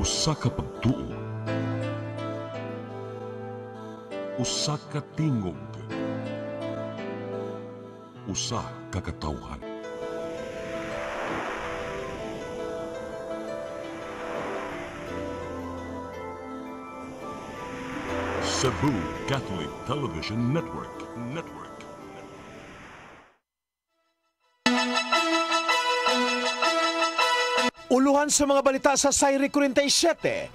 Usa ka pagtuo, usa ka tingog, usa ka katawhan. Cebu Catholic Television Network. Uluhan sa mga balita sa Sayri 47.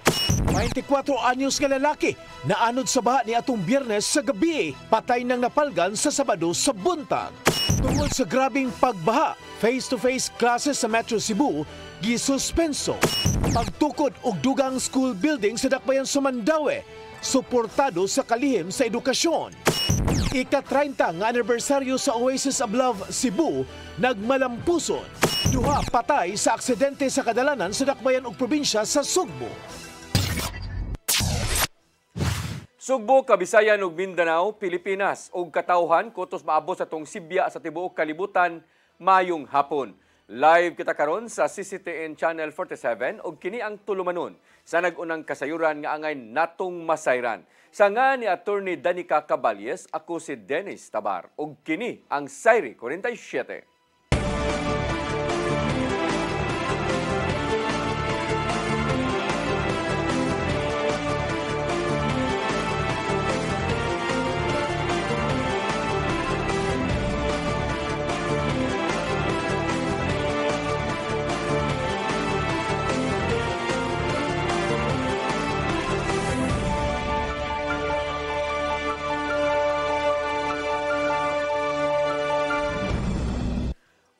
24 anyos nga lalaki na anod sa baha ni atong Biyernes sa gabi, patay nang napalgan sa Sabado sa buntag. Tungod sa grabing pagbaha, face-to-face classes sa Metro Cebu gisuspenso. Pagtukod og dugang school building sa dakbayan sa Mandaue, suportado sa kalihim sa edukasyon. Ika-30 nga anibersaryo sa Oasis of Love Cebu nagmalampuson. Duha patay sa aksidente sa kadalanan sa dakbayan ug probinsya sa Sugbo. Sugbo, Kabisayan ug Mindanao, Pilipinas ug katawhan kutos maabot sa tong Sibya sa tibuok kalibutan mayong hapon. Live kita karon sa CCTN Channel 47 ug kini ang tulumanon sa nagunang kasayuran nga angay natong masayran. Sa nga ni Attorney Danica Caballes, ako si Dennis Tabar ug kini ang Sayri 47.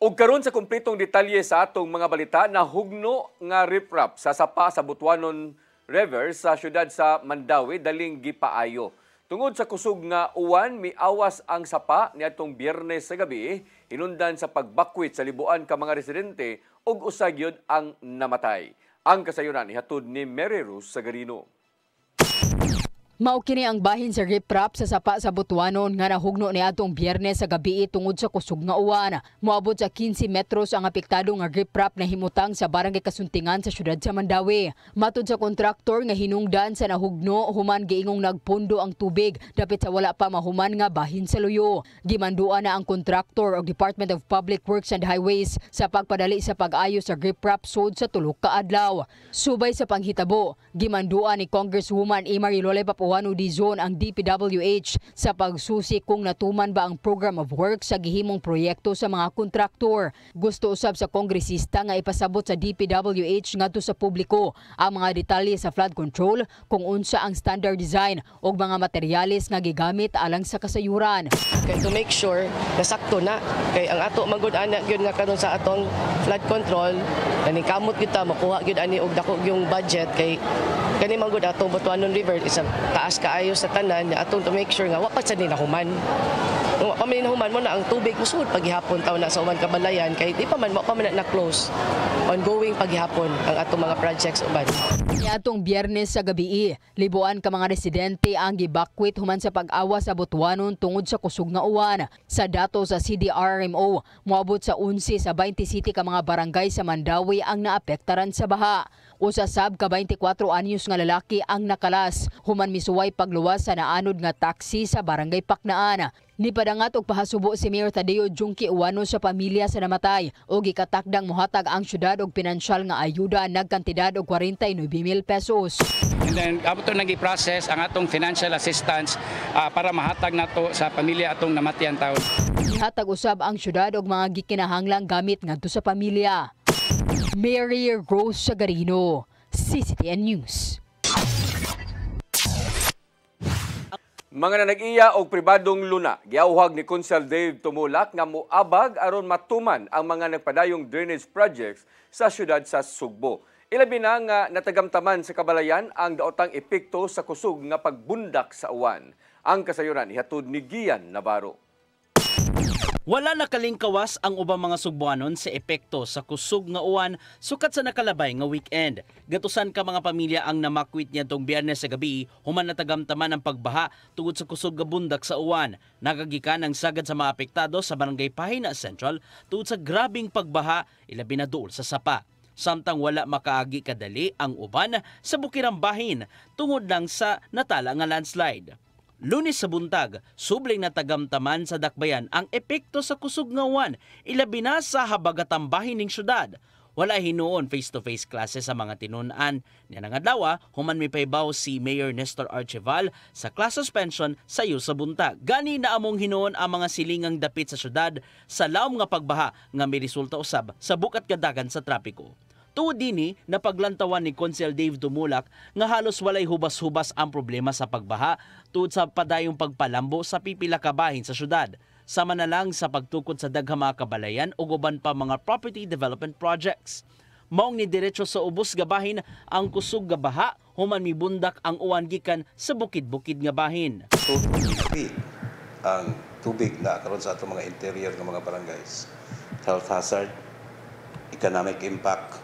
Ug karon sa kumpletong detalye sa atong mga balita, nahugno nga riprap sa sapa sa Butuanon River sa syudad sa Mandaue daling gipaayo. Tungod sa kusog nga uwan, miawas ang sapa niadtong Biyernes sa gabi, hinundan sa pagbakwit sa libuan ka mga residente ug usa gyud ang namatay. Ang kasayuran ihatod ni Mary Rose Sagarino. Mao kini ang bahin sa riprap sa sapa sa Butuanon nga nahugno niadtong Biyernes sa gabi tungod sa kusog nga uwan. Moabot sa 15 metros ang apektado nga riprap na himutang sa barangay Kasuntingan sa syudad sa Mandaue. Matud sa kontraktor nga hinungdan sa nahugno, human giingong nagpundo ang tubig dapit sa wala pa mahuman nga bahin sa luyo. Gimanduan na ang kontraktor og Department of Public Works and Highways sa pagpadali sa pag-ayo sa riprap sud sa tulo ka adlaw. Subay sa panghitabo, gimanduan ni Congresswoman Marilole Papuano Dizon ang DPWH sa pagsusi kung natuman ba ang program of work sa gihimong proyekto sa mga kontraktor. Gusto usab sa kongresista nga ipasabot sa DPWH ngadto sa publiko ang mga detalye sa flood control, kung unsa ang standard design ug mga materyales nga gigamit alang sa kasayuran. Kay to make sure na sakto na kay ang ato magud ana gyud nga karon sa atong flood control ani kamot kita makuha gyud ani og dako yung budget kay kani magud atong Butuanon River isang taas kaayo sa tanan atong to make sure nga wa pa sa ninahuman. Wa pa man nahuman mo na ang tubig usod paghihapon taw na sa uban kabalayan kay di pa man na close. Ongoing paghihapon ang atong mga projects uban. Niadtong Biyernes sa gabi, libuan ka mga residente ang gibakwit human sa pag-awa sa Butuanon tungod sa kusog nga uwan. Sa dato sa CDRMO, moabot sa 11 sa 20 city ka mga barangay sa Mandaue ang naapektaran sa baha. Usa sab ka 24 anyos nga lalaki ang nakalas human misuway pagluwas sa naanod nga taxi sa barangay Paknaan. Nipadangat og pahasubo si Mayor Tadeo Junki Uwano sa pamilya sa namatay ug gikatakdang mohatag ang syudad og pinansyal nga ayuda nagkantidad og 49,000 pesos. And then ato nagi-process ang atong financial assistance para mahatag nato sa pamilya atong namatayan taon. Ihatag usab ang syudad og mga gikinahanglang gamit ngadto sa pamilya. Mary Rose Sagarino, CCTN News. Mga nanag-iya og pribadong luna, giawhag ni Consul Dave Tumulak nga moabag aron matuman ang mga nagpadayong drainage projects sa syudad sa Sugbo. Ilabi na nga natagamtaman sa kabalayan ang daotang epekto sa kusog nga pagbundak sa uwan. Ang kasayuran ihatod ni Gian Navarro. Wala nakalingkawas ang ubang mga Sugbuanon sa epekto sa kusog nga uwan sukat sa nakalabay nga weekend. Gatusan ka mga pamilya ang namakwit niya tong Biyernes sa gabi human natagamtaman ang pagbaha tungod sa kusog nga bundak sa uwan. Nagagikan ang sagad sa mga apektado sa Barangay Pahina Central tungod sa grabing pagbaha ilabi na duol sa sapa. samtang wala makaagi kadali ang uban sa bukirang bahin tungod lang sa natala nga landslide. Lunes sa buntag, subling natagamtaman sa dakbayan ang epekto sa kusog nga uwan, ilabi na sa habagatang bahin ning syudad. Wala hinuon face-to-face classes sa mga tinunan. Niya nga dawa, human may paibaw si Mayor Nestor Archival sa class suspension sa iyo sa buntag. Gani na among hinuon ang mga silingang dapit sa syudad sa laom nga pagbaha nga may resulta usab sa bukat kadagan sa trapiko. Tuod dini na paglantawan ni Consel Dave Dumulak nga halos walay hubas-hubas ang problema sa pagbaha tuod sa padayong pagpalambo sa pipila ka bahin sa syudad. Sama na lang sa pagtukod sa daghang mga kabalayan o uban pa mga property development projects. Maong ni diretso sa ubos nga bahin ang kusog nga baha human mibundak ang uwan gikan sa bukid-bukid nga bahin. 2 feet ang tubig na karon sa atong mga interior ng mga barangays. Health hazard, economic impact,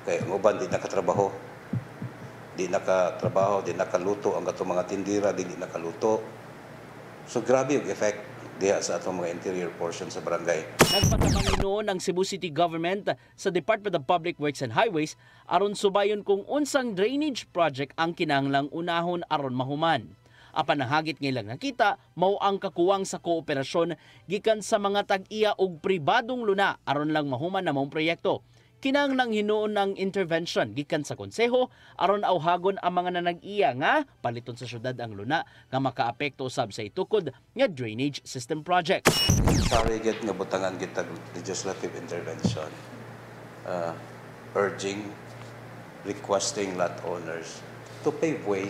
kay ang uban di nakatrabaho, di nakaluto ang atong mga tindira, di nakaluto. So grabe yung effect diha sa atong mga interior portion sa barangay. Nagpatamangin noon ang Cebu City Government sa Department of Public Works and Highways aron subayon kung unsang drainage project ang kinahanglang unahon aron mahuman. Apan nahagit ngaylang nakita, mao ang kakuwang sa kooperasyon gikan sa mga tag-iya og pribadong luna aron lang mahuman na mong proyekto. Kinahanglang hinuon ng intervention gikan sa konseho aron awhagon ang mga nanag-iya nga paliton sa syudad ang luna nga makaapekto usab sa itukod nga drainage system project. Sorry gid nga butangan kita legislative intervention, requesting lot owners to pave way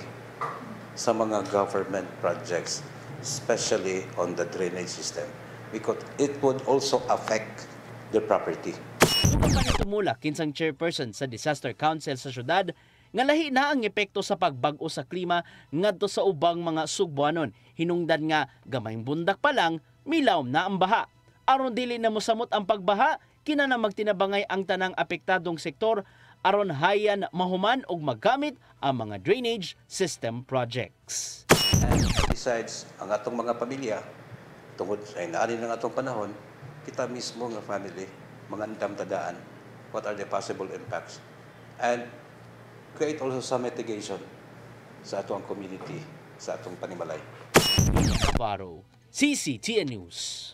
sa mga government projects, especially on the drainage system, because it would also affect the property. Tumula kinsang chairperson sa Disaster Council sa syudad nga lahi na ang epekto sa pagbag-o sa klima ngadto sa ubang mga Sugbuanon. Hinungdan nga gamayng bundak pa lang milawom na ang baha. Aron dili na mosamot ang pagbaha, kinana magtinabangay ang tanang apektadong sektor aron hayan mahuman og maggamit ang mga drainage system projects. And besides, ang atong mga pamilya tungod sa inaani ng atong panahon, kita mismo nga family mangandam tadaan what are the possible impacts and create also some mitigation sa atong community, sa atong panimalay. Paro, CCTN News.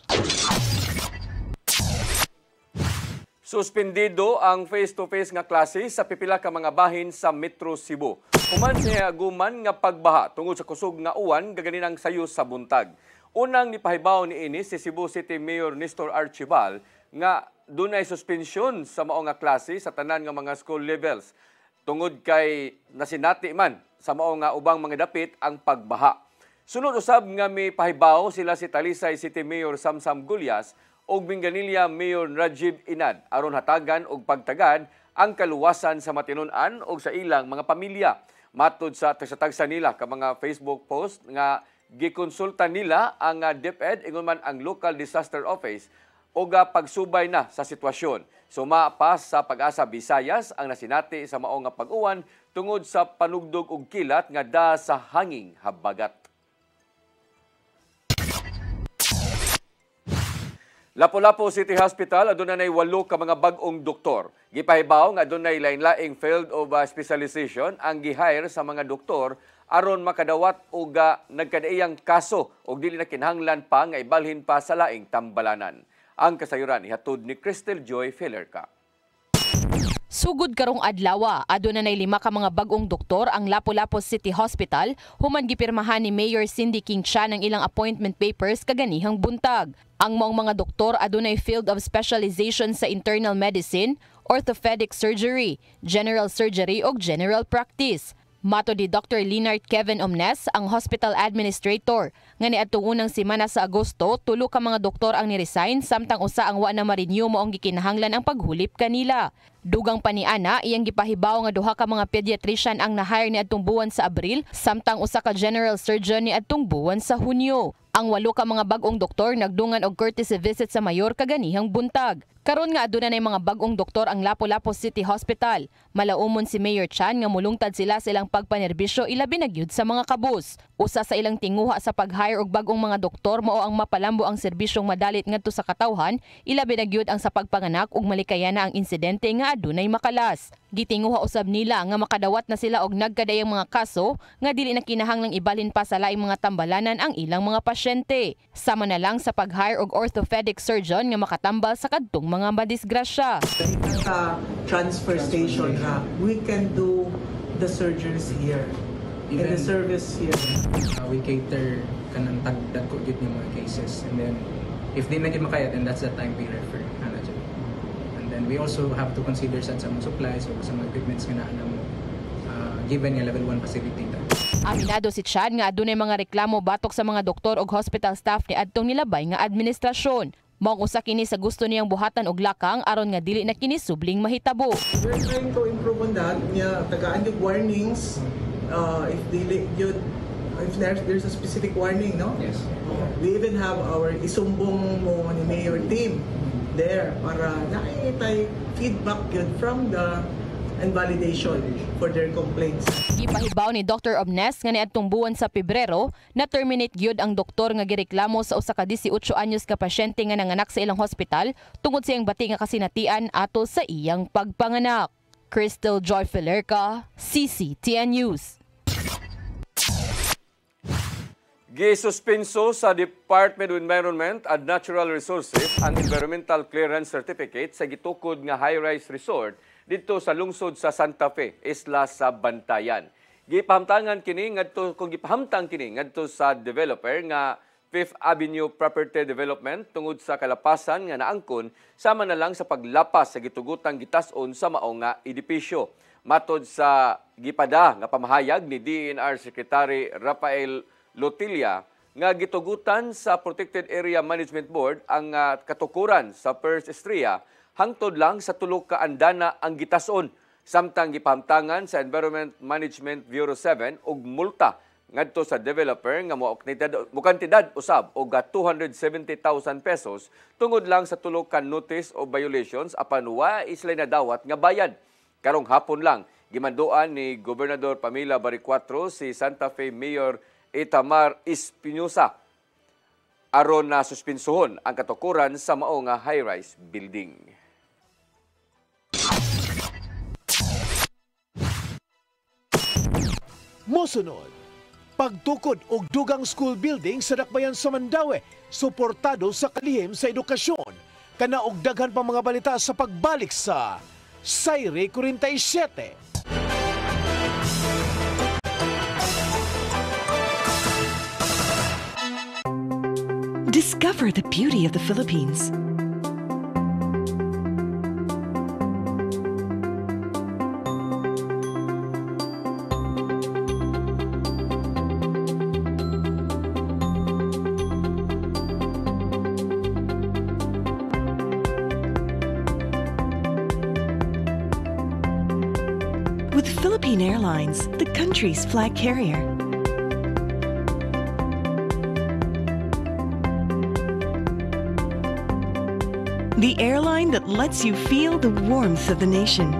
Suspendido ang face-to-face nga klase sa pipila ka mga bahin sa Metro Cebu. Human sa aguman nga pagbaha tungod sa kusog nga uwan gaganinang sayo sa buntag. Unang nipahibaw ni ini si Cebu City Mayor Nestor Archival nga dunay suspensyon sa mao nga klase sa tanan nga mga school levels tungod kay nasinati man sa mao nga ubang mga dapit ang pagbaha. Sunod usab nga may pahibaw sila si Talisay City Mayor Samsam Gulyas ug Minganilla Mayor Rajiv Inad aron hatagan og pagtagad ang kaluwasan sa matinun-an ug sa ilang mga pamilya. Matud sa tagsa nila ka mga Facebook post nga gikonsulta nila ang DepEd ingon man ang Local Disaster Office o pagsubay na sa sitwasyon. Sumapas sa Pag-asa Visayas ang nasinati sa mao nga pag-uwan tungod sa panugdog ug kilat nga da sa hanging habagat. Lapu-Lapu City Hospital adunay 8 ka mga bag-ong doktor. Gipahibaw nga adunay lain-laing field of specialization ang gihire sa mga doktor aron makadawat og nagkadaiyang kaso ug dili na kinahanglan pa nga ibalhin pa sa laing tambalanan. Ang kasayuran ihatod ni Crystal Joy Felerka. Sugod karong adlaw, adunay 5 ka mga bag-ong doktor ang Lapu-Lapu City Hospital human gipirmahan ni Mayor Cindy King Chan ang ilang appointment papers kaganihang buntag. Ang maong mga doktor adunay field of specialization sa internal medicine, orthopedic surgery, general surgery ug general practice. Mato di Dr. Leonard Kevin Omnes, ang hospital administrator, nga niadtong unang semana sa Agosto, 3 ka mga doktor ang niresign samtang usa ang wa na ma-renew moong gikinahanglan ang paghulip kanila. Dugang pa ni ana, iyang gipahibaw nga 2 ka mga pediatrician ang na-hire niadtong buwan sa Abril samtang usa ka general surgeon niadtong buwan sa Hunyo. Ang 8 ka mga bag-ong doktor nagdungan og courtesy visit sa mayor kaganihang buntag. Karon nga aduna nay mga bag-ong doktor ang Lapu-Lapu City Hospital. Malaumon si Mayor Chan nga mulungtad sila sa ilang pagpanerbisyo ilabi na gyud sa mga kabus. Usa sa ilang tinguha sa pag-hire og bag-ong mga doktor mao ang mapalambo ang serbisyong madalit ngadto sa katawhan, ilabi na gyud ang sa pagpanganak ug malikayana ang insidente nga adunay makalas. Gitinguha usab nila nga makadawat na sila og nagkadayang mga kaso nga dili na kinahanglang ibalhin pa sa laing mga tambalanan ang ilang mga pasyente. Sama na lang sa pag-hire og orthopedic surgeon nga makatambal sa kadtong mga madisgrasya. Sa transfer station, we can do the surgeries here. In the service here. We cater kanang tagdag ko gyud yung mga cases, and then if di na gyud makaya, then that's the time we refer ana dyan. And then we also have to consider sa mga supplies o sa mga equipments nga na given nga level 1 facility ta. Aminado si Chad nga adunay mga reklamo batok sa mga doktor ug hospital staff ni adtong nilabay nga administrasyon. Maong usa kini sa gusto niyang buhatan og lakang aron nga dili na kini subling mahitabo. We're trying to improve on that. Tagaan yung warnings. If there's a specific warning, no? Yes. We even have our isumbong mo ni Mayor team there para nakikita feedback yun from the invalidation for their complaints. Gipahibaw ni Dr. Obnes nga niadtong buwan sa Pebrero na terminate gyud ang doktor nga gireklamo sa usa ka 18 anyos ka pasyente nga nanganak sa ilang hospital tungod sa iyang bati nga kasinatian ato sa iyang pagpanganak. Crystal Joy Filerca, CCTN News. Gisuspenso sa Department of Environment and Natural Resources ang Environmental Clearance Certificate sa gitukod nga high-rise resort dito sa lungsod sa Santa Fe, isla sa Bantayan. Gipahamtangan kini ngadto sa developer nga Fifth Avenue Property Development tungod sa kalapasan nga naangkon sama na lang sa paglapas sa gitugutang gitas-on sa mao nga edipisyo. Matod sa gipada nga pamahayag ni DENR Secretary Rafael Lotilla nga gitugutan sa Protected Area Management Board ang katukuran sa First Estrella hangtod lang sa tulo ka andana ang gitas-on. Samtang gipahamtangan sa Environment Management Bureau 7 og multa ngadto sa developer nga mukantidad usab og 270,000 pesos tungod lang sa tulo ka notice of violations apan wa sila nadawat nga bayad. Karong hapon lang gimanduan ni Gobernador Pamela Baricuatro si Santa Fe Mayor Itamar Espinosa aron na suspensohon ang katukuran sa mao nga high-rise building. Mosunod, pagtukod og dugang school building sa Dakbayan sa Mandaue, suportado sa kalihim sa edukasyon. Kana og daghan pa mga balita sa pagbalik sa Sayre 47. Discover the beauty of the Philippines. With Philippine Airlines, the country's flag carrier. The airline that lets you feel the warmth of the nation.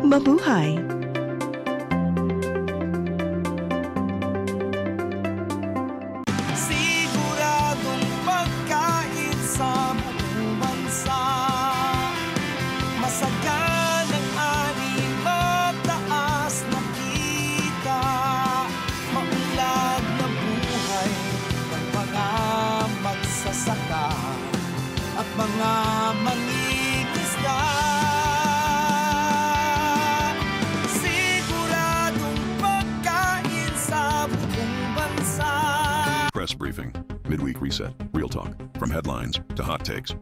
Mabuhay! Siguradong pagkain sa buong bansa. Masaganang ani, mataas na kita. Maunlad na buhay ng mga magsasaka at mga mangingisda. Siguradong pagkain sa buong bansa. Press Briefing, Midweek Reset, Real Talk, from headlines to hot takes.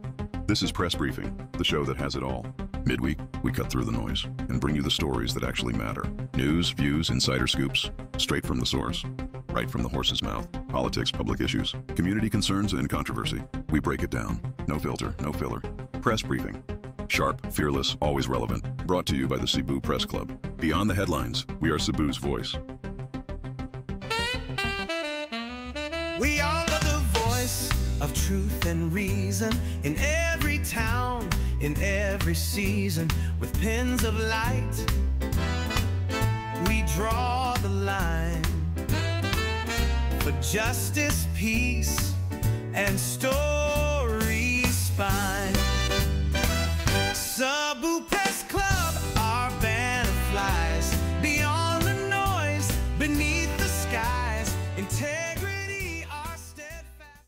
This is Press Briefing, the show that has it all. Midweek, we cut through the noise and bring you the stories that actually matter. News, views, insider scoops, straight from the source. Right from the horse's mouth. Politics, public issues, community concerns, and controversy. We break it down. No filter, no filler. Press Briefing. Sharp, fearless, always relevant. Brought to you by the Cebu Press Club. Beyond the headlines, we are Cebu's voice. We are the voice of truth and reason in every town, in every season. With pens of light, we draw the line for justice, peace, and stories spine. Cebu Press Club, our banner flies beyond the noise, beneath the skies. Integrity, our steadfast.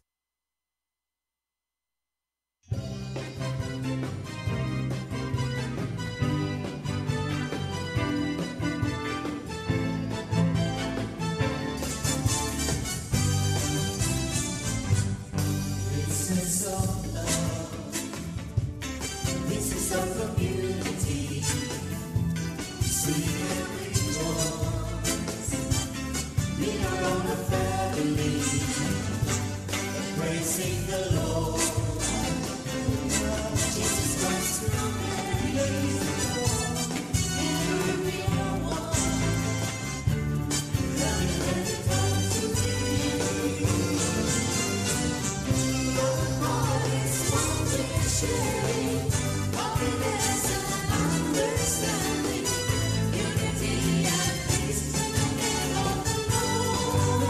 This is all love. This is our community. Sing and rejoice. We are all a family. Praising the Lord. Jesus Christ, we are one. Loving and it comes to me. Our heart is one we're sharing. Happiness and understanding. Unity and peace in the name of the Lord.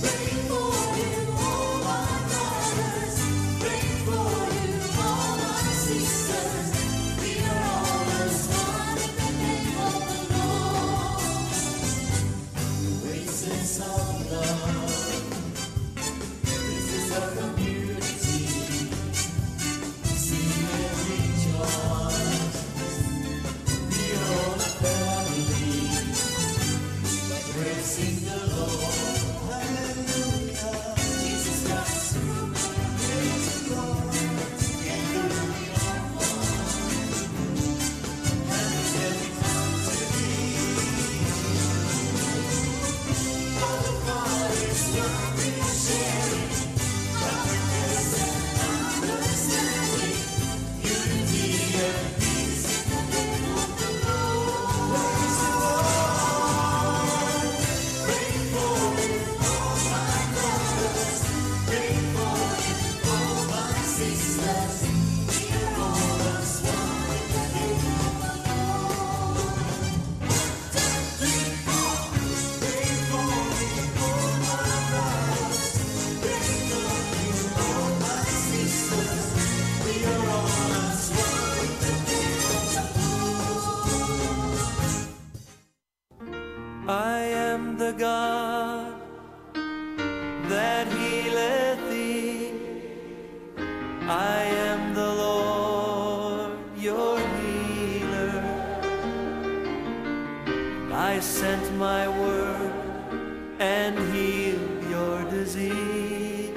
Pray for you, all our brothers. Pray for you, all our sisters. We are all as one in the name of the Lord. Oasis of love. This is our community. Sing and rejoice. We are all a family. Praising the Lord. Hallelujah. Jesus Christ. Praise the Lord. Together we are one. Having every time to be. Our God is one we are sharing. Happiness and understanding. Unity and peace in the name of the Lord. Praise the Lord. Pray for you, all my brothers. Pray for you, all my sisters. We are all as one in the name of the Lord. 1, 2, 3, 4. Pray for you, all my brothers. Pray for you, all my sisters. We are all as one in the name of the Lord. I am the God that healeth thee. I am the Lord, your healer. I sent my word and healed your disease.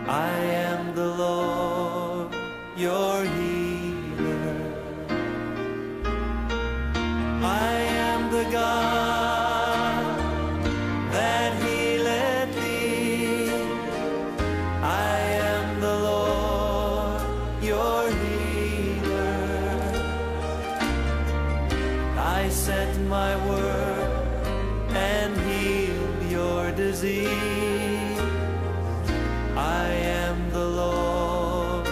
I am the Lord, your healer. I am the God that healeth thee. I am the Lord, your healer. I sent my word and healed your disease. I am the Lord,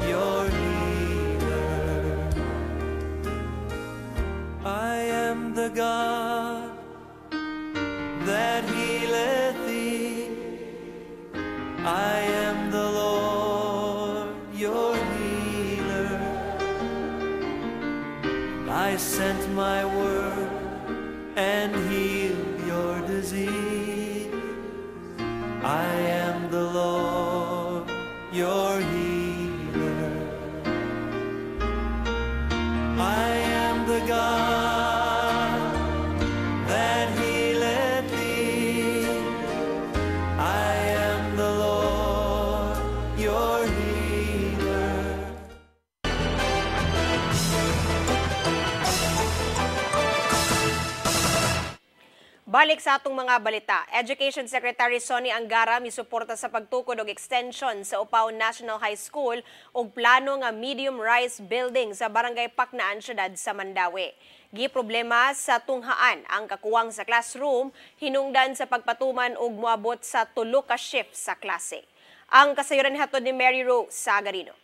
your healer. I am the God that healeth thee. I am the Lord, your healer. I sent my word and healed your disease. I am the Lord, your healer. I am the God that healeth thee. I am the Lord, your healer. Balik sa atong mga balita. Education Secretary Sonny Angara misuporta sa pagtukod og extension sa Upaw National High School ug plano nga medium-rise building sa Barangay Paknaan, siyudad sa Mandawi. Giproblema sa tunghaan ang kakuwang sa classroom hinungdan sa pagpatuman og moabot sa 3 ka shift sa klase. Ang kasayuran hatod ni Mary Rose Sagarino.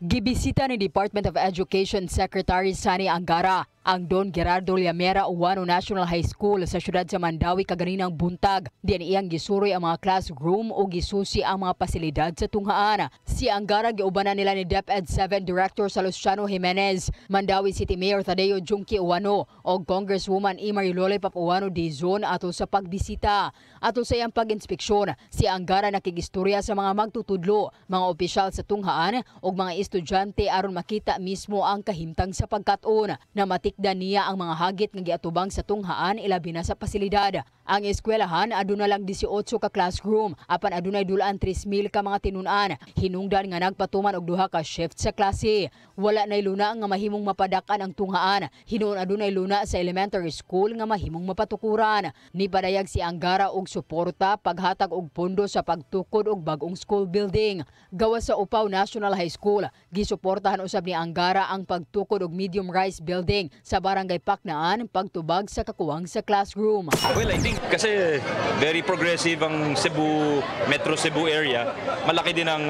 Gibisita ni Department of Education Secretary Sani Angara ang Don Gerardo Llamera Uwano National High School sa siyudad sa Mandawi kaganinang buntag. Diyan iyang gisuroy ang mga classroom o gisusi ang mga pasilidad sa tunghaan. Si Angara giubanan nila ni DepEd 7 Director Salustiano Jimenez, Mandawi City Mayor Tadeo Junki Uwano o Congresswoman Imarilole Papuano Dizon ato sa pagbisita. Ato sa iyang pag-inspeksyon, si Angara nakigistorya sa mga magtutudlo, mga opisyal sa tunghaan o mga estudyante aron makita mismo ang kahimtang sa pagkat-on na matikdan niya ang mga hagit nga giatubang sa tunghaan ilabi na sa pasilidad. Ang eskwelahan aduna lang 18 ka classroom apan adunay dulaan 3,000 ka mga tinun-an. Hinungdan nga nagpatuman og 2 ka shift sa klase. Wala nay luna nga mahimong mapadak-an ang tunghaan. Hinuon adunay luna sa elementary school nga mahimong mapatukuran. Ni padayag si Angara og suporta paghatag og pondo sa pagtukod og bag-ong school building. Gawas sa Upaw National High School, gisuportahan usab ni Angara ang pagtukod og medium rise building sa Barangay Paknaan pagtubag sa kakuwang sa classroom. Well, I think kasi very progressive ang Cebu, Metro Cebu area. Malaki din ang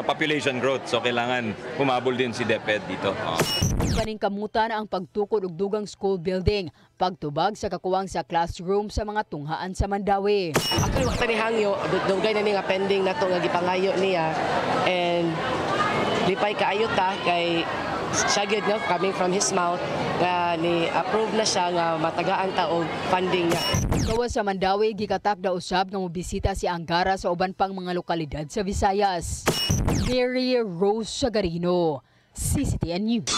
population growth, so kailangan humabol din si DepEd dito. Paningkamutan ang pagtukod og dugang school building, pagtubag sa kakuwang sa classroom sa mga tunghaan sa Mandawi. Actually, wakta ni Hangyo, dugay na ni nga pending na ito nga gipangayo niya. And lipay kaayo ta kay siya gyud no, coming from his mouth nga ni-approve na siya nga matagaan ta og funding niya. Gawas sa Mandawi, gikatakda usab nga mobisita si Angara sa uban pang mga lokalidad sa Visayas. Mary Rose Sagarino, CCTN News.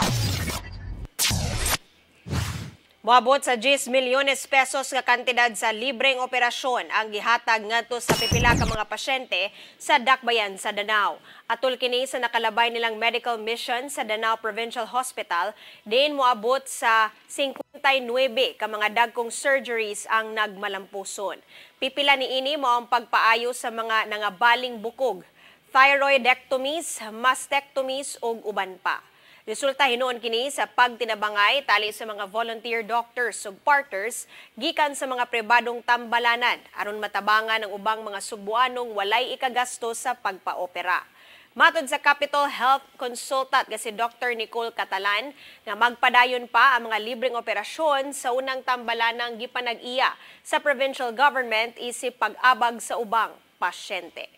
Moabot sa 10 milyones pesos nga kantidad sa libreng operasyon ang gihatag ngadto sa pipila ka mga pasyente sa Dakbayan sa Danao. Atol kini sa nakalabay nilang medical mission sa Danao Provincial Hospital, din moabot sa 59 ka mga dagkong surgeries ang nagmalampuson. Pipila niini mao ang pagpaayo sa mga nangabaling bukog, thyroidectomies, mastectomies ug uban pa. Resulta hinuon kini sa pagtinabangay tali sa mga volunteer doctors ug partners gikan sa mga pribadong tambalanan aron matabangan ang ubang mga Subuanong walay ikagasto sa pagpaopera. Matod sa Capital Health Consultant nga si Dr. Nicole Catalan nga magpadayon pa ang mga libreng operasyon sa unang tambalanang gipanag-iya sa provincial government isip pag-abag sa ubang pasyente.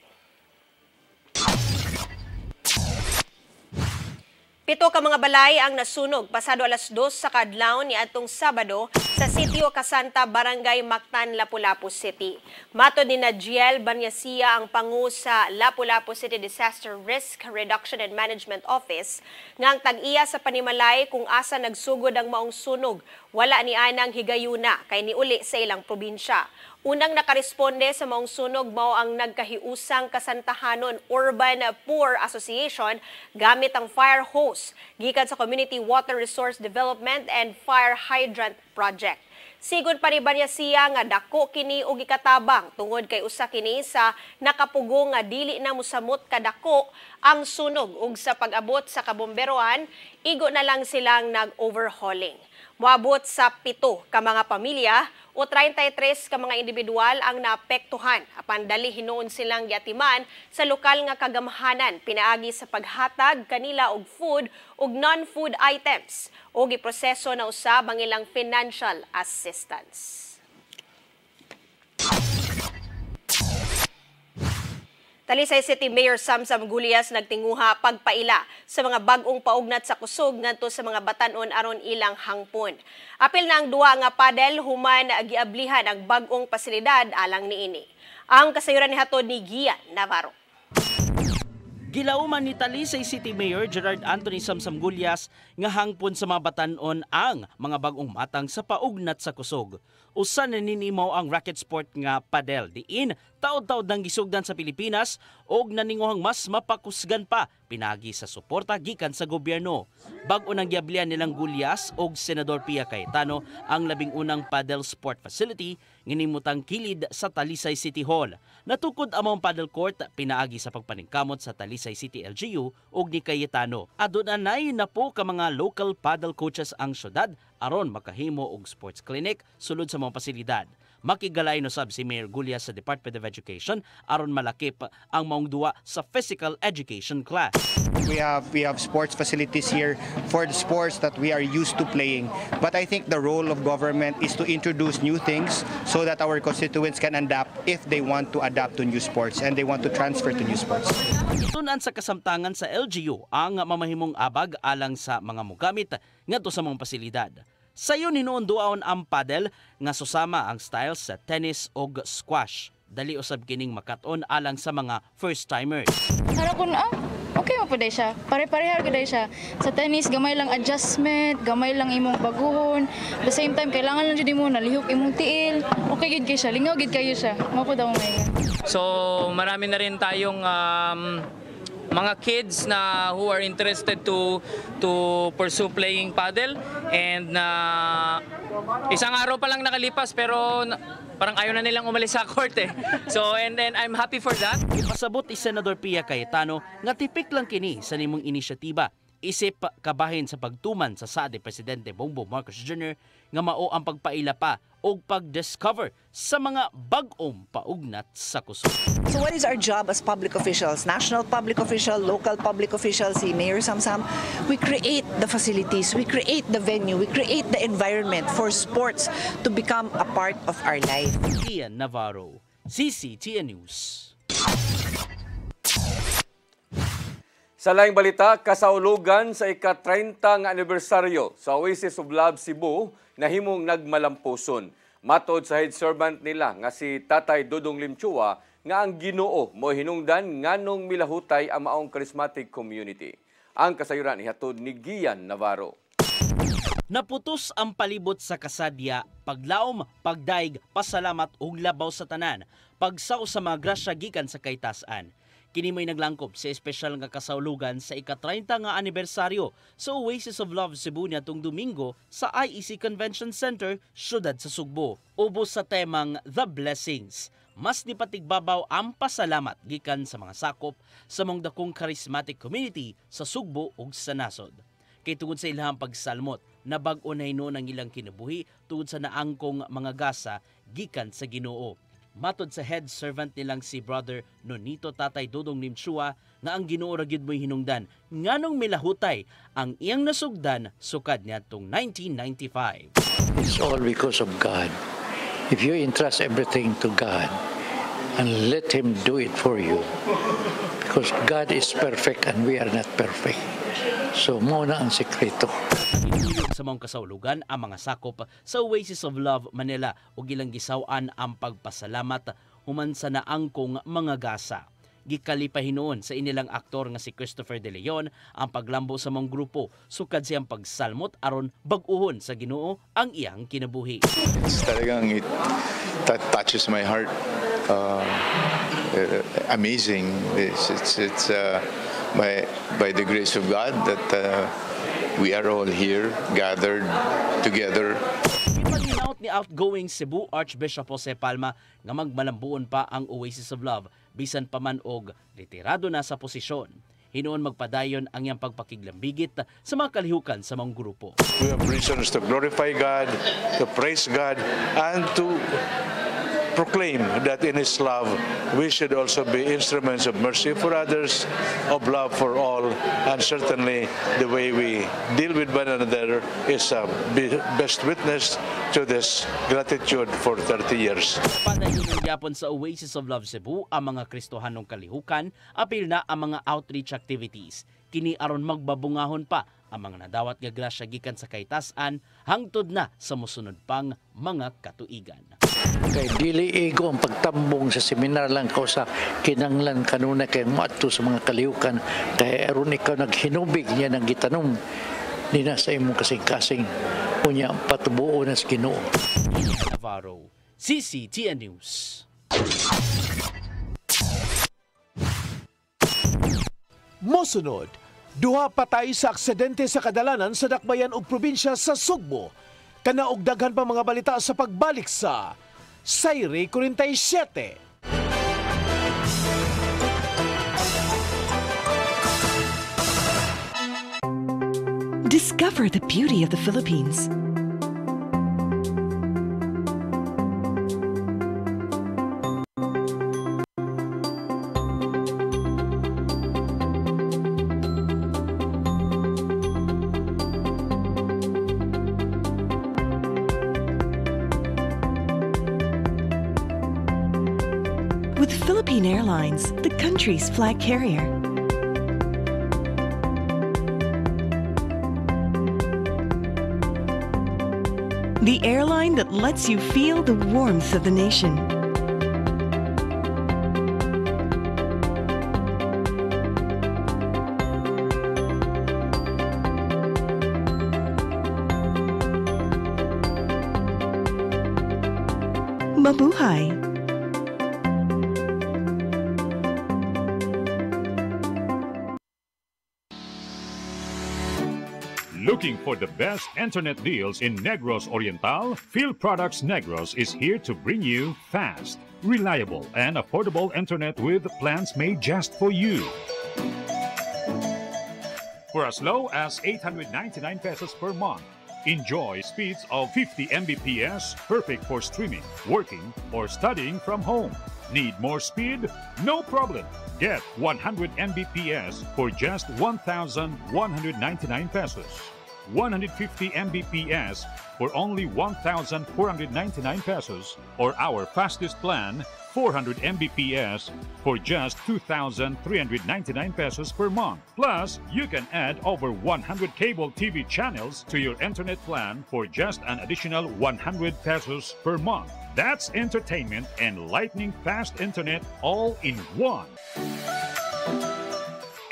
7 ka mga balay ang nasunog pasado alas 2 sa kadlaw ni atong Sabado sa Sitio Kasanta, Barangay Mactan, Lapu-Lapu City. Matod ni Najiel Banyasia ang pangu sa Lapu-Lapu City Disaster Risk Reduction and Management Office nga ang tag-iya sa panimalay kung asa nagsugod ang maong sunog. Wala ni anang higayuna kay niuli sa ilang probinsya. Unang nakaresponde sa maong sunog mao ang nagkahiusang Kasantahanon Urban Poor Association gamit ang fire hose gikan sa Community Water Resource Development and Fire Hydrant Project. Sigon pa ni Banyasia nga dako kini og ikatabang tungod kay usa kini sa nakapugong nga dili na mosamot kadako ang sunog ug sa pag-abot sa kabomberohan igo na lang silang nag-overhauling. Moabot sa 7 ka mga pamilya o 33 ka mga individual ang naapektuhan apan dali hinuon silang giatiman sa lokal nga kagamhanan pinaagi sa paghatag kanila og food ug non-food items o giproseso na usab ang ilang financial assistance. Talisay City Mayor Samsam Gulyas nagtinguha pagpaila sa mga bag-ong paugnat sa kusog ngadto sa mga batan-on aron ilang hangpon. Apil na ang duwa nga padel human giablihan ang bag-ong pasilidad alang niini. Ang kasayuran ni hatod ni Gian Navarro. Gilauman ni Talisay City Mayor Gerard Anthony Samsam Gulyas nga hangpon sa mga batan-on ang mga bag-ong matang sa paugnat sa kusog. usa na ninimaw ang racket sport nga padel. Diin, taod-taod nang gisugdan sa Pilipinas og naninguhang mas mapakusgan pa pinagi sa suporta gikan sa gobyerno. Bag-o nang giablian nilang Gulyas og Senador Pia Cayetano ang labing unang padel sport facility nginimutang kilid sa Talisay City Hall. Natukod among paddle court pinaagi sa pagpaningkamot sa Talisay City LGU ug ni Cayetano. Adun anay na po ka mga local paddle coaches ang syudad aron makahimo og sports clinic sulod sa mga pasilidad. Makigalay no sab si Mayor Gulyas sa Department of Education aron malakip ang maong duwa sa physical education class. We have sports facilities here for the sports that we are used to playing. But I think the role of government is to introduce new things so that our constituents can adapt if they want to adapt to new sports and they want to transfer to new sports. Tunan sa kasamtangan sa LGU ang mamahimong abag alang sa mga mugamit ngadto sa mga pasilidad. Sayo hinuon duaon ang paddle nga susama ang styles sa tennis og squash. Dali usab kining makaton alang sa mga first-timers. Para kun okay mo pud siya. Pare-pareha gud siya. Sa tennis gamay lang adjustment, gamay lang imong baguhon. At the same time kailangan lang jud mo nalihok imong tiil. Okay gid kay siya, lingaw gid kayo siya. Mao pud ang may. So marami na rin tayong mga kids na who are interested to pursue playing paddle, and isang araw pa lang nakalipas pero parang ayaw na nilang umalis sa court eh. So and then I'm happy for that. Ipasabot ni Senador Pia Cayetano nga tipik lang kini sa nimong inisyatiba isip kabahin sa pagtuman sa saad ni Presidente Bongbong Marcos Jr. nga mao ang pagpaila pa o pag-discover sa mga bag-ong paugnat sa kusog. So what is our job as public officials? National public official, local public officials, si Mayor Samsam, we create the facilities, we create the venue, we create the environment for sports to become a part of our life. Ian Navarro, CCTN News. Sa laing balita, kasaulugan sa ika-30 nga anibersaryo sa Oasis of Love Cebu nahimong nagmalampuson. Matod sa head servant nila nga si Tatay Dodong Limchua nga ang Ginoo mo hinungdan nganong milahutay ang maong charismatic community. Ang kasayuran ihatod ni Gian Navarro. Naputos ang palibot sa kasadya, paglaom, pagdaig, pasalamat ug labaw sa tanan, pagsaw sa mga grasya gikan sa kaytas-an. Kini may naglangkob sa espesyal nga kasaulugan sa ika-30 nga anibersaryo sa Oasis of Love Cebu niadtong Domingo sa IEC Convention Center, syudad sa Sugbo. Ubos sa temang The Blessings. Mas nipatigbabaw ang pasalamat gikan sa mga sakop sa mong dakong charismatic community sa Sugbo ug sa nasod. Kay tungod sa ilahang pagsalmot, nabag-o na hinuon ang ilang kinabuhi tungod sa naangkong mga gasa gikan sa Ginoo. Matod sa head servant nilang si Brother Nonito Tatay Dodong Limchua nga ang Ginoo ra gyud moy hinungdan nganong milahutay ang iyang nasugdan sukad niadtong 1995. It's all because of God. If you entrust everything to God and let Him do it for you, because God is perfect and we are not perfect. So muna ang sekreto. Sa mga kasaulugan ang mga sakop sa Oasis of Love Manila ug ilang gisaw-an ang pagpasalamat human sa naangkong mga gasa. Gikalipahinuon sa inilang aktor nga si Christopher De Leon ang paglambo sa mga grupo sukad siyang pagsalmot aron bag-uhon sa Ginoo ang iyang kinabuhi. Talagang it touches my heart. Amazing. It's by the grace of God that we are all here, gathered together. Ipag-inaut ni outgoing Cebu Archbishop Jose Palma nga magmalambuon pa ang Oasis of Love bisan pa man og retirado na sa posisyon. Hinuon magpadayon ang iyang pagpakiglambigit sa mga kalihukan sa mga grupo. We have reasons to glorify God, to praise God, and to proclaim that in His love we should also be instruments of mercy for others, of love for all, and certainly the way we deal with one another is a best witness to this gratitude for 30 years. Padayon gyapon sa Oasis of Love Cebu ang mga Kristohanong kalihukan, apil na ang mga outreach activities. Kini aron magbabungahon pa ang mga nadawat nga grasya gikan sa kaytas-an hangtod na sa mosunod pang mga katuigan. Kay dili ego ang pagtambong sa seminar lang ko sa kinanglan kanuna kay moadto sa mga kalihukan kay aron ikaw naghinubig niya ng gitanong Di na sa imong kasing-kasing. Unya, patubuo na sa Ginoo. Navarro, CCTN News. Mosunod, duha patay sa aksidente sa kadalanan sa dakbayan ug probinsya sa Sugbo. Kana og daghan pa mga balita sa pagbalik sa Sayri 47. Discover the beauty of the Philippines. With Philippine Airlines, the country's flag carrier. The airline that lets you feel the warmth of the nation. Mabuhay! Looking for the best internet deals in Negros Oriental? Phil Products Negros is here to bring you fast, reliable, and affordable internet with plans made just for you. For as low as 899 pesos per month, enjoy speeds of 50 Mbps, perfect for streaming, working, or studying from home. Need more speed? No problem. Get 100 Mbps for just 1,199 pesos. 150 Mbps for only 1,499 pesos, or our fastest plan, 400 Mbps for just 2,399 pesos per month. Plus, you can add over 100 cable TV channels to your internet plan for just an additional 100 pesos per month. That's entertainment and lightning fast internet all in one.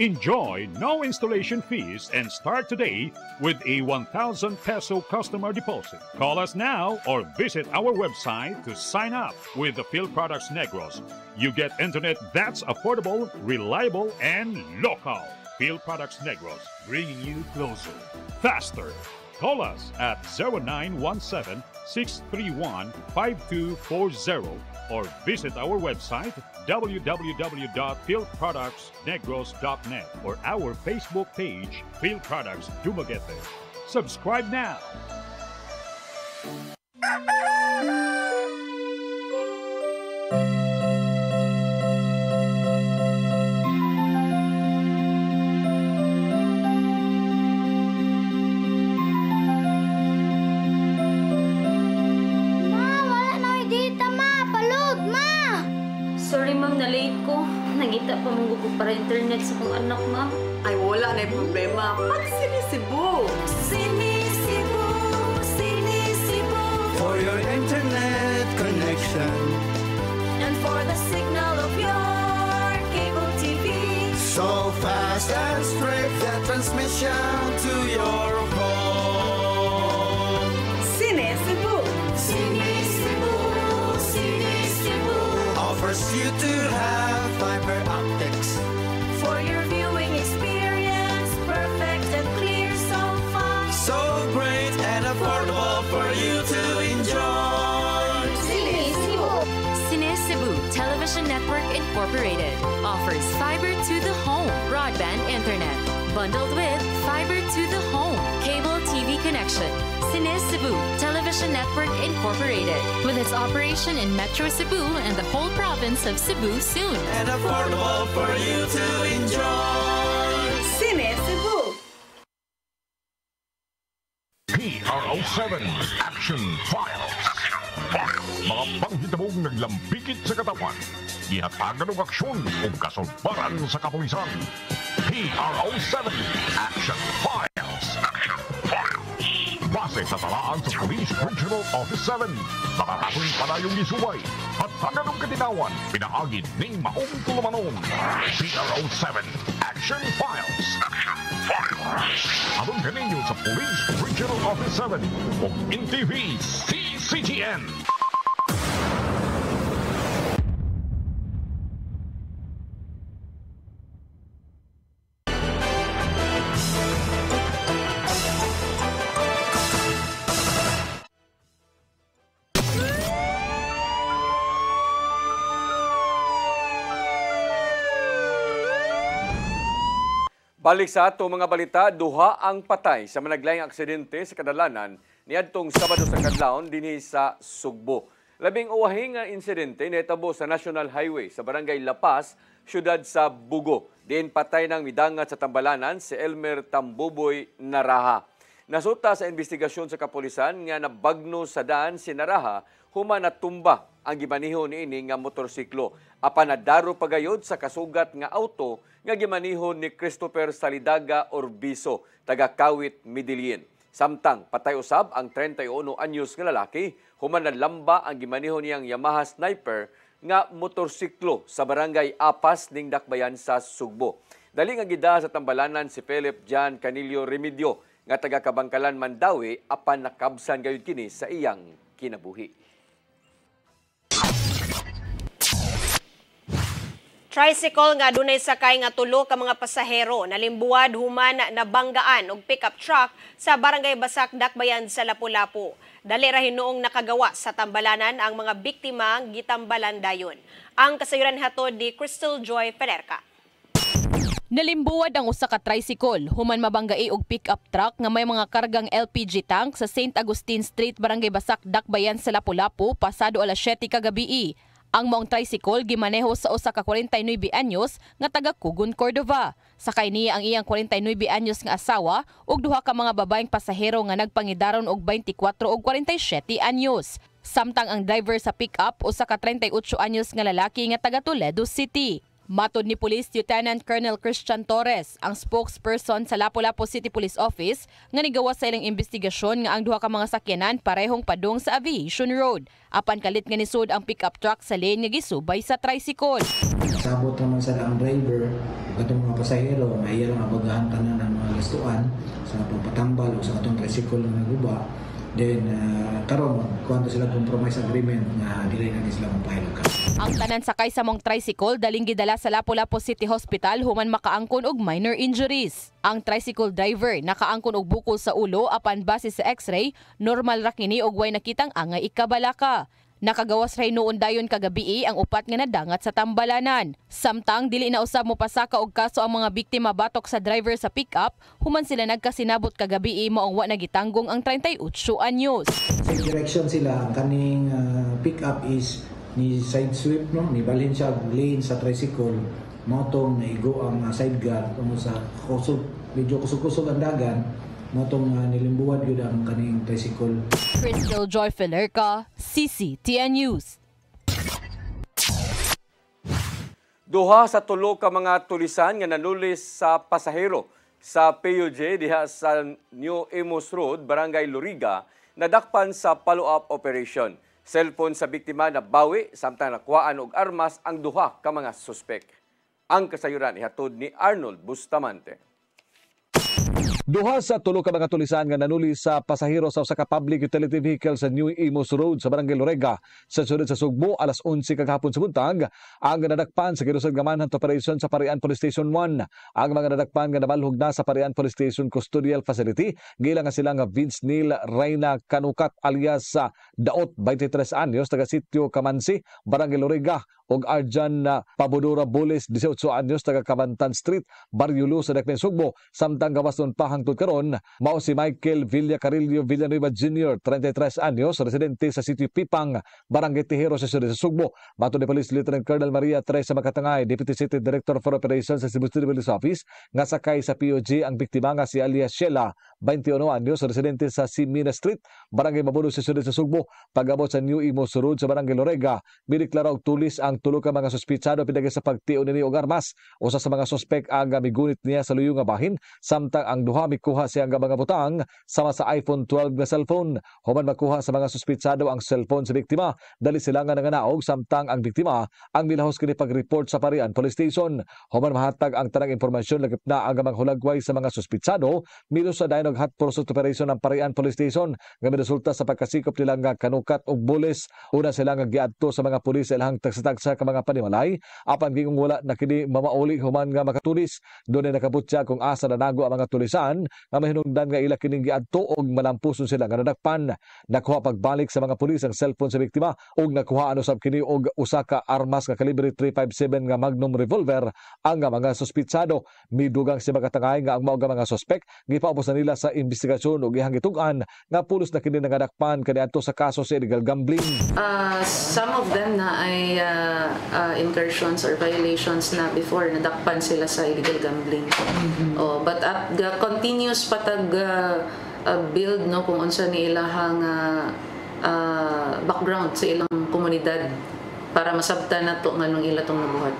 Enjoy no installation fees and start today with a 1,000 peso customer deposit. Call us now or visit our website to sign up with the Phil Products Negros. You get internet that's affordable, reliable, and local. Phil Products Negros, bringing you closer, faster. Call us at 0917-631-5240 or visit our website www.philproductsnegros.net or our Facebook page, Phil Products Dumaguete. Subscribe now. Sorry ma'am, na-late ko. Nagita pa mong gusto para internet sa kong anak ma'am. Ay wala na yung problema. Pag Sinisibu! Sinisibu, Sinisibu. For your internet connection. And for the signal of your cable TV. So fast and straight the transmission to your home. Sinisibu. Sinisibu, Sinisibu. Offers you to have fiber optics. For your viewing experience, perfect and clear so far. So great and affordable for you to enjoy. Sinisibu. Sinisibu Television Network Incorporated offers fiber to the home broadband internet bundled with fiber to the home cable TV connection. Sinisibu Television Network Incorporated, with its operation in Metro Cebu and the whole province of Cebu soon. And affordable for you to enjoy. Sinisibu. PRO7 Action Files. Mga panghitabong naglambikit sa katawan. Ihatagan ng aksyon o kasulbaran sa kapulisan. PRO7 Action Files. Base sa talaan sa Police Regional Office 7. Nakakatuloy pa na yung gisubay. Hatagan ng katinawan. Pinaagid ni Maong Tulumanon. PRO7 Action Files. Abang kaninyo sa Police Regional Office 7 o NTV CCGN. Balik sa ato mga balita, duha ang patay sa managlayang aksidente sa kadalanan niadtong Sabado sa kadlawon dinhi sa Sugbo. Labing uwahing nga insidente nahitabo sa National Highway sa Barangay Lapas, siyudad sa Bugo. Diin patay ng midangat sa tambalanan si Elmer Tambuboy Naraha. Nasuta sa investigasyon sa kapulisan nga nabagno sa daan si Naraha human natumba ang gimaniho niini nga motorsiklo. Apan nadaro pagayod sa kasugat nga auto nga gimaniho ni Christopher Salidaga Orbiso, taga Kawit, Medellin. Samtang patay usab ang 31 anyos nga lalaki, human nadlamba ang gimaniho niyang Yamaha Sniper nga motorsiklo sa barangay Apas ning Dakbayan sa Sugbo. Dali nga gida sa tambalanan si Philip Jan Canillo Remedio nga taga Kabangkalan, Mandawi, apan nakabsan gayud kini sa iyang kinabuhi. Tricycle nga dunay sakay nga tulo ka mga pasahero nalimbuwad human nabanggaan og pickup truck sa Barangay Basak, Dakbayan sa Lapu-Lapu. Dali ra hinuong nakagawa sa tambalanan ang mga biktima gitambalan dayon. Ang kasayuran hatod di Crystal Joy Pelerca. Nalimbuwad ang usa ka tricycle human mabanggai og pick-up truck nga may mga kargang LPG tank sa St. Agustin Street, Barangay Basak, Dakbayan sa Lapu-Lapu pasado alas 7 kagabi. Ang maong tricycle gimaneho sa usa ka 49 anyos nga taga Cugon, Cordova. Sakay niya ang iyang 49 anyos nga asawa ug duha ka mga babaeng pasahero nga nagpangidaron og 24 ug 47 anyos. Samtang ang driver sa pick-up usa ka 38 anyos nga lalaki nga taga Toledo City. Matod ni Police Lieutenant Colonel Christian Torres, ang spokesperson sa Lapu-Lapu City Police Office, nga nigawa sa ilang investigasyon nga ang duha ka mga sakyanan parehong padung sa Aviation Road. Apan kalit nga nisud ang pick-up truck sa lane nga gisubay sa tricycle. Sabot naman sa ang driver, katong mga pasahero, na iya lang abagahan tanan ng mga gastuan sa pagpatambal o sa katong tricycle na naguba. Then, karon kuwanto sila compromise agreement na dili na sila mapahilog ka. Ang tanan sakay sa mong tricycle daling gidala sa Lapu-Lapu City Hospital human makaangkon og minor injuries. Ang tricycle driver nakaangkon og bukol sa ulo apan base sa x-ray, normal ra kini og way nakitang angay ikabalaka. Nakagawas ray noon dayon kagabi ang upat nga nadangat sa tambalanan. Samtang dili na usab mo pasaka og kaso ang mga biktima batok sa driver sa pick-up, human sila nagkasinabot kagabi maong wa nagitanggong ang 38 anyos. Sa direction sila, ang kaning pick-up is ni side sweep, no? Ni balhin siya lane sa tricycle, motong naigo ang side guard tungod sa kusog, medyo kusog-kusog ang dagan. Motong nilimbuwad yun ang kaning tricycle. Crystal Joy Pelerca, CCTN News. Duha sa tulo ka mga tulisan nga nanulis sa pasahero sa PUJ diha sa New Imus Road, Barangay Loriga, nadakpan sa follow-up operation. Cellphone sa biktima na bawi, samtang nakuhaan og armas ang duha ka mga suspek. Ang kasayuran ihatod ni Arnold Bustamante. Duha sa tulo ka mga tulisan nga nanuli sa pasahero sa usa ka public utility vehicle sa New Imus Road sa Barangay Loriga sa sudad sa Sugbo alas 11 kagahapon sa buntag ang nadakpan sa gilusad nga manhunt operation sa Parian Police Station 1. Ang mga nadakpan nga nabalhog na sa Parian Police Station Custodial Facility gila nga sila nga Vince Neil Reyna Canucat alias sa Daot 23 anyos taga Sitio Kamansi, Barangay Loriga og Arjan Pabodora Boles 18 anyos taga Kabantan Street, Barrio Luz sa Dakbayan Sugbo. Samtang gawas nun pa hangtod karon mao si Michael Villacarillo Villanueva Jr., 33 anyos, residente sa Sitio Pipang, Barangay Tihero sa siyudad sa Sugbo. Matod ni Police Lieutenant Colonel Maria Teresa Makatangay, Deputy City Director for Operations sa Cebu City Police Office, nga sakay sa POG ang biktima nga si alias Sheila 21 anyos, residente sa Simina Street, Barangay Mabuno sa siyudad sa Sugbo. Pag-abot sa New Imos Road sa Barangay Lorega, bineklara og tulis ang tulo ka mga suspitsado pinagi sa pagtion nini og armas. Usa sa mga suspek ang migunit niya sa luyo nga bahin, samtang ang duha mikuha siya nga mga butang sama sa iPhone 12 nga cellphone. Human makuha sa mga suspitsado ang cellphone sa biktima, dali sila nga nanganaog, samtang ang biktima ang milahos kini pag-report sa Parian Police Station. Human mahatag ang tanang impormasyon lagip na ang manghulagway sa mga suspitsado, milos sa dayon hot pursuit operation ng Parian Police Station nga resulta sa pagkasikop nila nga kanukat og bulis. Una sila nga giadto sa mga pulis sa ilahang tagsa-tagsa ka mga panimalay, apan gingong wala na kini mamauli human nga makatulis. Doon ay nakabutya kung asa na nago ang mga tulisan nga mahinungdan nga ila kining giadto og malampuson sila nga nadakpan. Nakuha pagbalik sa mga pulis ang cellphone sa biktima og nakuha usab kini og usa ka armas nga kalibre .357 nga Magnum revolver ang mga suspitsado. Midugang si makatangay nga ang mao nga mga suspek gipaubos na nila sa investigasyon ug ihang gitugan nga pulos na kini nangadakpan kaniadto sa kaso sa illegal gambling. Some of them na ay incursions or violations na before nadakpan sila sa illegal gambling. But at the continuous patag build no kung unsa ni ilahang background sa ilang komunidad para masabtan na to nganong ila tong nabuhat.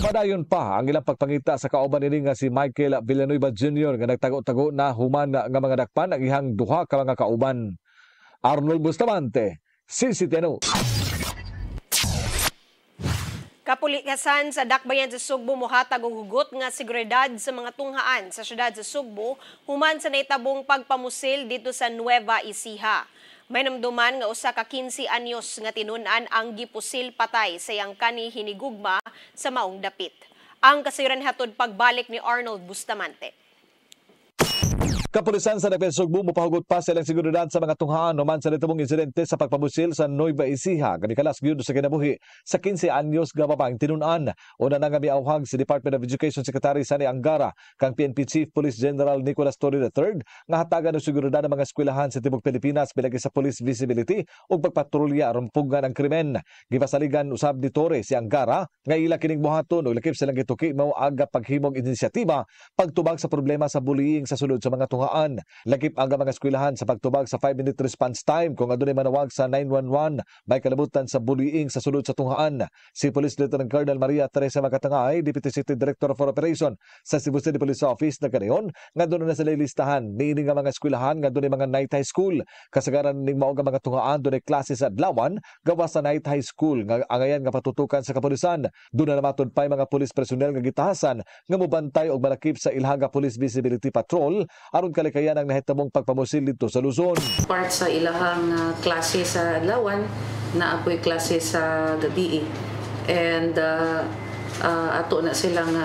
Padayon pa ang ilang pagpangita sa kauban nini nga si Michael Villanueva Jr. nga nagtago-tago na human nga mga dakpan ang ihang duha ka mga kauban. Arnold Bustamante, CCTN. Kapulikasan sa Dakbayan sa Sugbo mohatag og hugot nga seguridad sa mga tunghaan sa syudad sa Sugbo human sa naitabong pagpamusil dito sa Nueva Ecija. May namduman nga usa ka 15 anyos nga tinun-an ang gipusil patay sa iyang kani hinigugma sa maong dapit. Ang kasayuran hatod pagbalik ni Arnold Bustamante. Kapulisan sa Dakbayan Sugbo mopahugot pa silang seguridad sa mga tunghaan human sa nitubong insidente sa pagpamusil sa Nueva Ecija kanikalas gyud sa kinabuhi sa 15 anyos nga babaeng tinun-an. Una na nga miawhag si Department of Education Secretary Sani Angara kang PNP Chief Police General Nicolas Torre III nga hatagan og seguridad ng mga eskwelahan sa tibuok Pilipinas bilagi sa police visibility ug pagpatrolya aron pugan ang krimen. Gipasaligan usab ni Torre si Angara nga ila kining buhaton ug lakip silang gituki mao aga paghimong inisyatiba pagtubag sa problema sa bullying sa sulod sa mga tunghaan. Lakip ang mga eskwelahan sa pagtubag sa 5-minute response time kung adunay manawag sa 911 may kalabutan sa bullying sa sulod sa tunghaan. Si Police Lieutenant Colonel Maria Teresa Makatangay, Deputy City Director for Operation sa Cebu City Police Office na kanayon nga doon na sila listahan niini nga mga eskwelahan nga doon mga night high school. Kasagaran ning mao nga mga tunghaan doon klase sa adlawan gawas sa night high school nga angayan nga patutukan sa kapulisan. Doon na namatod pa mga police personnel nga gitahasan nga mobantay og malakip sa ilhaga police visibility patrol aron kalikayan ang nahitabong pagpamusil dito sa Luzon. Part sa ilahang klase sa adlawan na apoy klase sa gabi. And ato na silang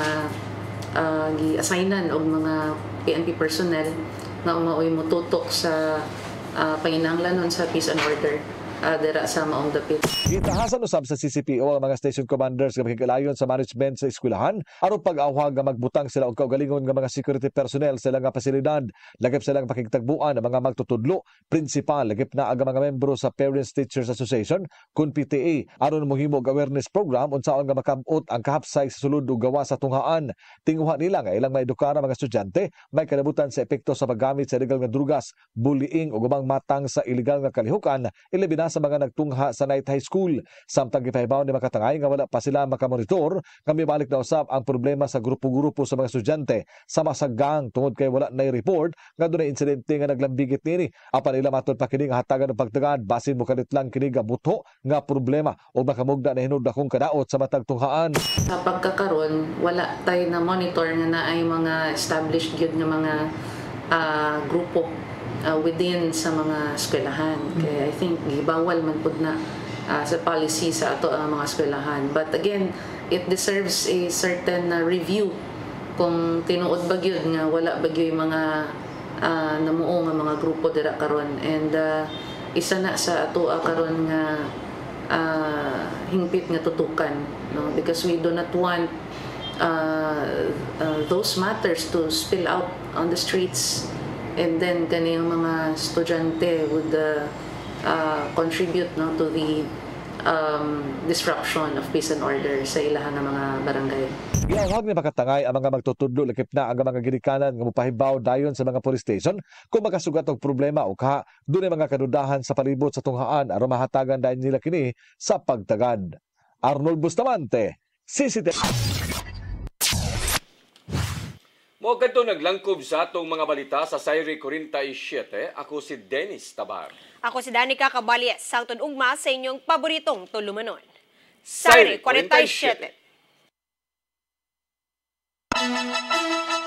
gi-assignan og mga PNP personnel na umaoy motutok sa panginahanglanon sa peace and order dira sa maong dapit. Gitahasan usab sa CCPO ang mga station commanders nga makikalayon sa management sa eskwelahan aron pag-awhag nga magbutang sila og kaugalingon nga mga security personnel sa ilang pasilidad. Lagip silang pakigtagbuan ang mga magtutudlo, principal, lagip na ang mga membro sa Parents Teachers Association kun PTA aron mohimo og awareness program unsaon nga makabot ang kahapsay sa sulod ug gawa sa tunghaan. Tinguha nila nga ilang maedukar ang mga estudyante may kalabutan sa epekto sa paggamit sa illegal nga drugas, bullying ug ubang matang sa illegal nga kalihukan ilabi na sa mga nagtungha sa night high school. Samtang gipahibaw ni Makatangay nga wala pa sila makamonitor nga mibalik na usab ang problema sa grupo-grupo sa mga estudyante sa masagang tungod kay wala na report nga dunay insidente nga naglambigit nini. Apan ila matod pa kini nga hatagan ng pagtagad basin mo kadit lang kini nga buto nga problema o makamugda na hinudakong kadaot sa matag tunghaan. Sa pagkakaron wala tay na monitor nga naay mga established gyud nga mga grupo within sa mga eskwelahan. Kaya I think gibawal man pud na sa policy sa ato ang mga eskwelahan. But again, it deserves a certain review kung tinuod ba gyud nga wala ba gyud mga namuo nga mga grupo dira karon. And isa na sa ato karon nga hingpit nga tutukan, no? Because we do not want those matters to spill out on the streets. And then kaniyang mga estudyante would contribute, no, to the disruption of peace and order sa ilahan ng mga barangay. Iawhag ni makatangay ang mga magtutudlo lakip na ang mga ginikanan nga mopahibaw dayon sa mga police station kung makasugat og problema o kaha dunay mga kadudahan sa palibot sa tunghaan aron mahatagan dayon nila kini sa pagtagad. Arnold Bustamante, CCTV. Mo kadto naglangkob sa atong mga balita sa Sayre 47. Ako si Dennis Tabar. Ako si Danica Caballes, sangtod ugma sa inyong paboritong tulumanon. Sayre 47.